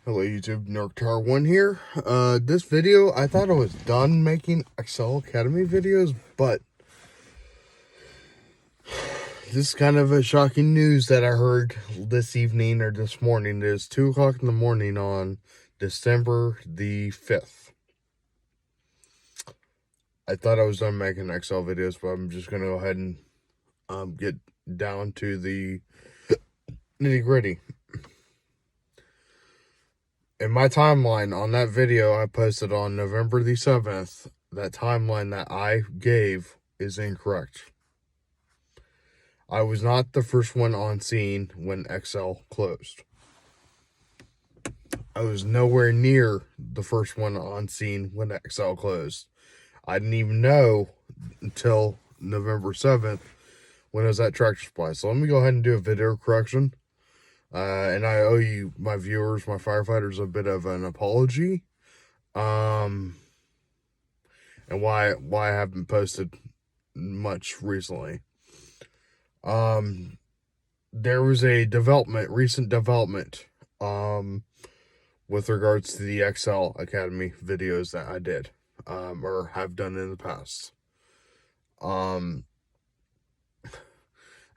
Hello YouTube, Newark Tower 1 here. This video, I thought I was done making Excel Academy videos, but this is kind of a shocking news that I heard this evening or this morning. It is 2 o'clock in the morning on December the 5th. I thought I was done making Excel videos, but I'm just going to go ahead and get down to the nitty-gritty. In my timeline on that video I posted on November the 7th, that timeline that I gave is incorrect. I was not the first one on scene when Excel closed. I was nowhere near the first one on scene when Excel closed. I didn't even know until November 7th when I was at Tractor Supply. So let me go ahead and do a video correction. And I owe you, my viewers, my firefighters, a bit of an apology. And why I haven't posted much recently. There was a recent development, with regards to the Excel Academy videos that I did, or have done in the past.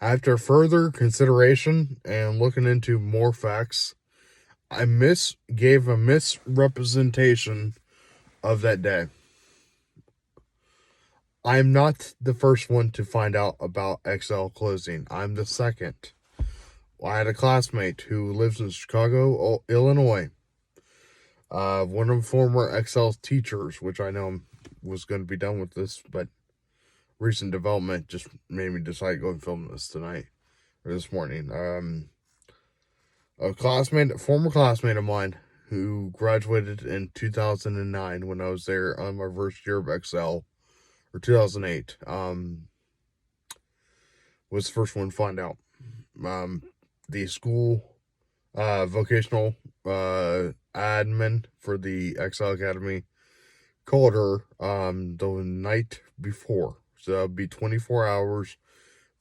After further consideration and looking into more facts, I gave a misrepresentation of that day. I'm not the first one to find out about Excel closing. I'm the second. I had a classmate who lives in Chicago, Illinois. One of the former Excel teachers, which I know was going to be done with this, but recent development just made me decide to go and film this tonight, or this morning. A former classmate of mine who graduated in 2009 when I was there on my first year of Excel, or 2008, was the first one to find out. The school, vocational, admin for the Excel Academy called her, the night before. So that would be 24 hours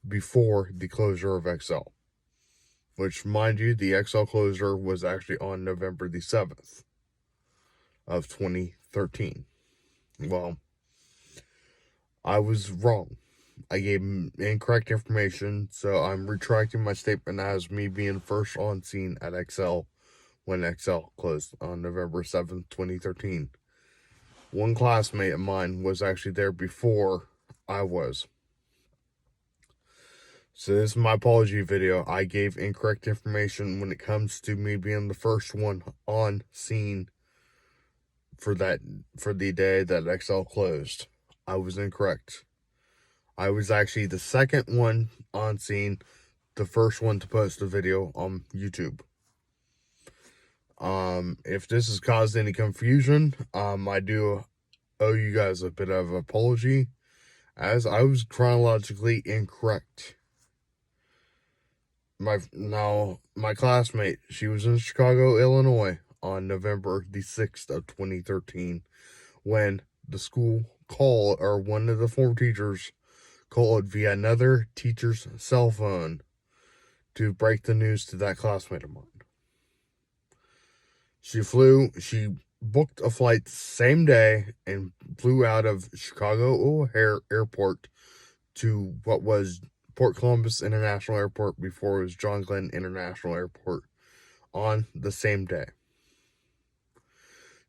before the closure of Excel. Which, mind you, the Excel closure was actually on November the 7th of 2013. Well, I was wrong. I gave incorrect information, so I'm retracting my statement as me being first on scene at Excel when Excel closed on November 7th, 2013. One classmate of mine was actually there before I was. So this is my apology video. I gave incorrect information when it comes to me being the first one on scene for the day that Excel closed. I was incorrect. I was actually the second one on scene, the first one to post a video on YouTube. If this has caused any confusion, I do owe you guys a bit of an apology, as I was chronologically incorrect. My classmate, she was in Chicago, Illinois on November the 6th of 2013 when the school called, or one of the former teachers called via another teacher's cell phone to break the news to that classmate of mine. She booked a flight the same day and flew out of Chicago O'Hare Airport to what was Port Columbus International Airport before it was John Glenn International Airport on the same day.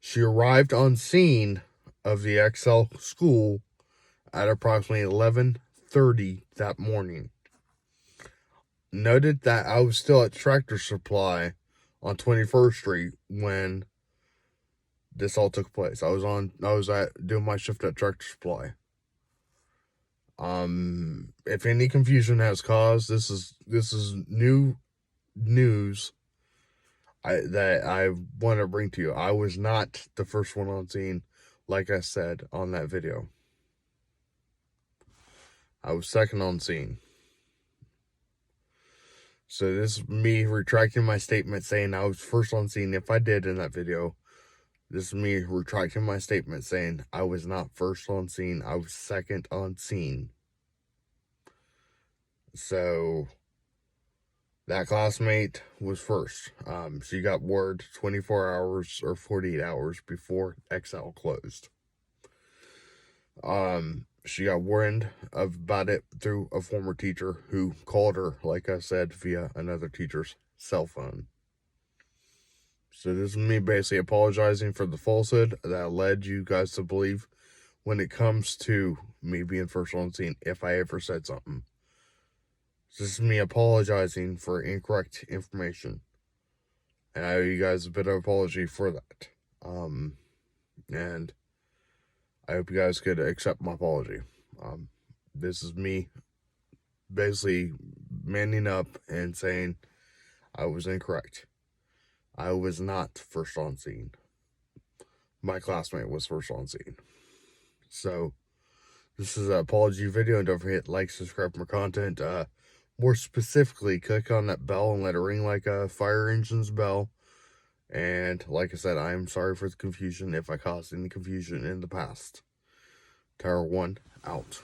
She arrived on scene of the Excel school at approximately 11:30 that morning. Noted that I was still at Tractor Supply on 21st Street when this all took place. I was doing my shift at Tractor Supply. If any confusion has caused, this is new news that I want to bring to you. I was not the first one on scene, like I said on that video. I was second on scene. So this is me retracting my statement saying I was first on scene. If I did in that video, this is me retracting my statement saying I was not first on scene. I was second on scene. So that classmate was first. She got word 24 hours or 48 hours before XL closed. She got warned about it through a former teacher who called her, like I said, via another teacher's cell phone. So this is me basically apologizing for the falsehood that led you guys to believe when it comes to me being first on scene, if I ever said something. This is me apologizing for incorrect information. And I owe you guys a bit of apology for that. And I hope you guys could accept my apology. This is me basically manning up and saying I was incorrect. I was not first on scene. My classmate was first on scene. So, this is an apology video, and don't forget to like, subscribe for more content. More specifically, click on that bell and let it ring like a fire engine's bell. And like I said, I am sorry for the confusion if I caused any confusion in the past. Tower 1 out.